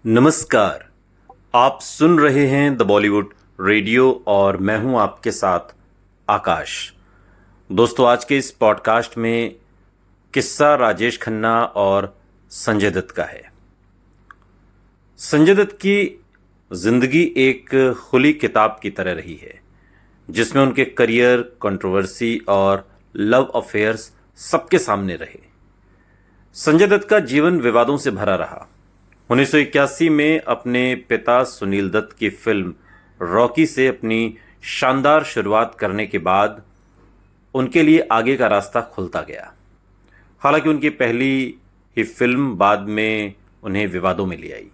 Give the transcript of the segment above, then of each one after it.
नमस्कार। आप सुन रहे हैं द बॉलीवुड रेडियो और मैं हूं आपके साथ आकाश। दोस्तों, आज के इस पॉडकास्ट में किस्सा राजेश खन्ना और संजय दत्त का है। संजय दत्त की जिंदगी एक खुली किताब की तरह रही है, जिसमें उनके करियर, कंट्रोवर्सी और लव अफेयर्स सबके सामने रहे। संजय दत्त का जीवन विवादों से भरा रहा। 1981 में अपने पिता सुनील दत्त की फिल्म रॉकी से अपनी शानदार शुरुआत करने के बाद उनके लिए आगे का रास्ता खुलता गया। हालांकि उनकी पहली ही फिल्म बाद में उन्हें विवादों में ले आई,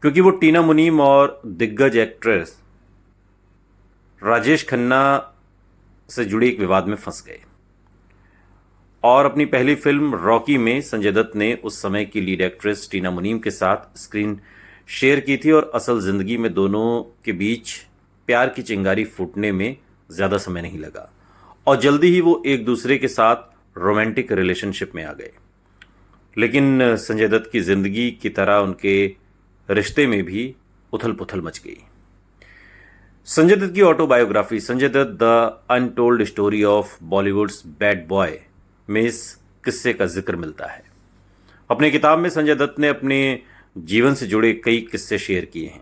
क्योंकि वो टीना मुनीम और दिग्गज एक्ट्रेस राजेश खन्ना से जुड़े एक विवाद में फंस गए। और अपनी पहली फिल्म रॉकी में संजय दत्त ने उस समय की लीड एक्ट्रेस टीना मुनीम के साथ स्क्रीन शेयर की थी और असल जिंदगी में दोनों के बीच प्यार की चिंगारी फूटने में ज़्यादा समय नहीं लगा और जल्दी ही वो एक दूसरे के साथ रोमांटिक रिलेशनशिप में आ गए। लेकिन संजय दत्त की ज़िंदगी की तरह उनके रिश्ते में भी उथल पुथल मच गई। संजय दत्त की autobiography Sanjay Dutt the untold story of Bollywood's bad boy में इस किस्से का जिक्र मिलता है। अपनी किताब में संजय दत्त ने अपने जीवन से जुड़े कई किस्से शेयर किए हैं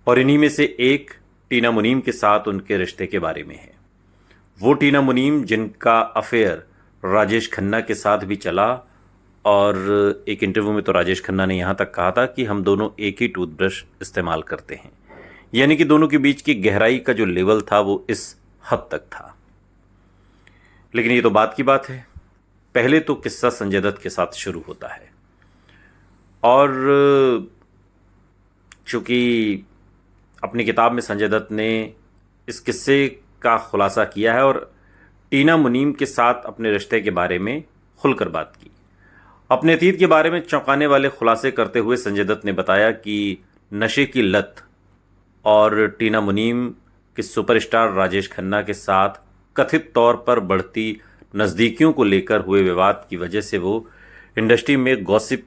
और इन्हीं में से एक टीना मुनीम के साथ उनके रिश्ते के बारे में है। वो टीना मुनीम जिनका अफेयर राजेश खन्ना के साथ भी चला और एक इंटरव्यू में तो राजेश खन्ना ने यहाँ तक कहा था कि हम दोनों एक ही टूथब्रश इस्तेमाल करते हैं, यानी कि दोनों के बीच की गहराई का जो लेवल था वो इस हद तक था। लेकिन ये तो बात की बात है। पहले तो किस्सा संजय दत्त के साथ शुरू होता है और चूँकि अपनी किताब में संजय दत्त ने इस किस्से का खुलासा किया है और टीना मुनीम के साथ अपने रिश्ते के बारे में खुलकर बात की। अपने अतीत के बारे में चौंकाने वाले खुलासे करते हुए संजय दत्त ने बताया कि नशे की लत और टीना मुनीम के सुपरस्टार राजेश खन्ना के साथ कथित तौर पर बढ़ती नज़दीकियों को लेकर हुए विवाद की वजह से वो इंडस्ट्री में गॉसिप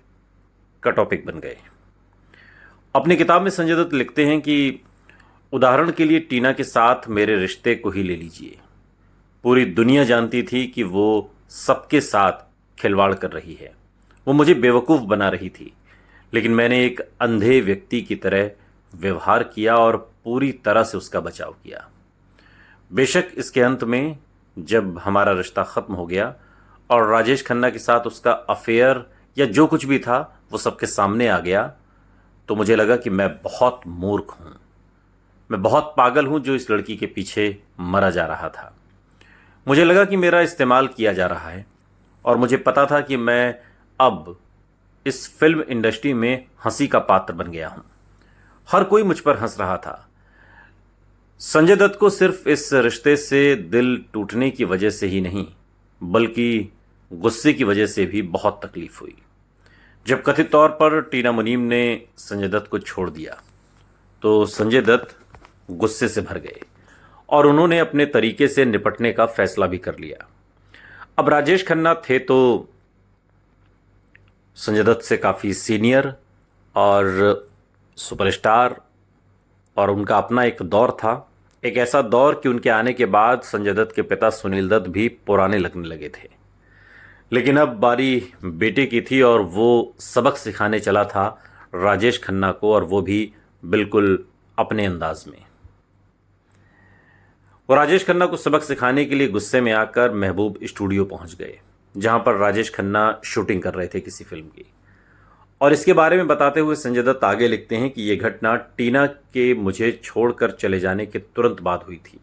का टॉपिक बन गए। अपनी किताब में संजय दत्त लिखते हैं कि उदाहरण के लिए टीना के साथ मेरे रिश्ते को ही ले लीजिए। पूरी दुनिया जानती थी कि वो सबके साथ खिलवाड़ कर रही है, वो मुझे बेवकूफ़ बना रही थी, लेकिन मैंने एक अंधे व्यक्ति की तरह व्यवहार किया और पूरी तरह से उसका बचाव किया। बेशक इसके अंत में जब हमारा रिश्ता ख़त्म हो गया और राजेश खन्ना के साथ उसका अफेयर या जो कुछ भी था वो सबके सामने आ गया, तो मुझे लगा कि मैं बहुत मूर्ख हूँ, मैं बहुत पागल हूँ जो इस लड़की के पीछे मरा जा रहा था। मुझे लगा कि मेरा इस्तेमाल किया जा रहा है और मुझे पता था कि मैं अब इस फिल्म इंडस्ट्री में हंसी का पात्र बन गया हूँ। हर कोई मुझ पर हंस रहा था। संजय दत्त को सिर्फ इस रिश्ते से दिल टूटने की वजह से ही नहीं, बल्कि गुस्से की वजह से भी बहुत तकलीफ हुई। जब कथित तौर पर टीना मुनीम ने संजय दत्त को छोड़ दिया तो संजय दत्त गुस्से से भर गए और उन्होंने अपने तरीके से निपटने का फैसला भी कर लिया। अब राजेश खन्ना थे तो संजय दत्त से काफ़ी सीनियर और सुपरस्टार, और उनका अपना एक दौर था, एक ऐसा दौर कि उनके आने के बाद संजय दत्त के पिता सुनील दत्त भी पुराने लगने लगे थे। लेकिन अब बारी बेटे की थी और वो सबक सिखाने चला था राजेश खन्ना को, और वो भी बिल्कुल अपने अंदाज में। वो राजेश खन्ना को सबक सिखाने के लिए गुस्से में आकर महबूब स्टूडियो पहुंच गए, जहां पर राजेश खन्ना शूटिंग कर रहे थे किसी फिल्म की। और इसके बारे में बताते हुए संजय दत्त आगे लिखते हैं कि ये घटना टीना के मुझे छोड़कर चले जाने के तुरंत बाद हुई थी।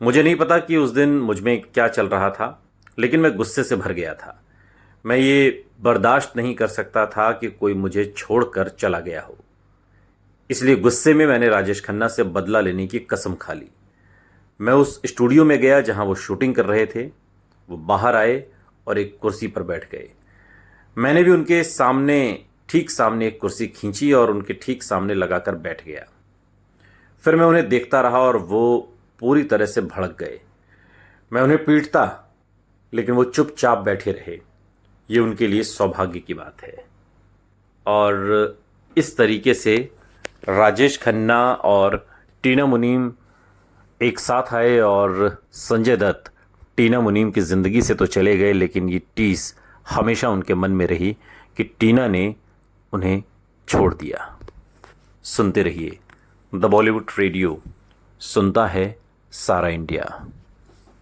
मुझे नहीं पता कि उस दिन मुझ में क्या चल रहा था, लेकिन मैं गुस्से से भर गया था। मैं ये बर्दाश्त नहीं कर सकता था कि कोई मुझे छोड़कर चला गया हो। इसलिए गुस्से में मैंने राजेश खन्ना से बदला लेने की कसम खा ली। मैं उस स्टूडियो में गया जहां वो शूटिंग कर रहे थे। वो बाहर आए और एक कुर्सी पर बैठ गए। मैंने भी उनके सामने, ठीक सामने एक कुर्सी खींची और उनके ठीक सामने लगाकर बैठ गया। फिर मैं उन्हें देखता रहा और वो पूरी तरह से भड़क गए। मैं उन्हें पीटता, लेकिन वो चुपचाप बैठे रहे। ये उनके लिए सौभाग्य की बात है। और इस तरीके से राजेश खन्ना और टीना मुनीम एक साथ आए और संजय दत्त टीना मुनीम की ज़िंदगी से तो चले गए, लेकिन ये टीस हमेशा उनके मन में रही कि टीना ने उन्हें छोड़ दिया। सुनते रहिए द बॉलीवुड रेडियो, सुनता है सारा इंडिया।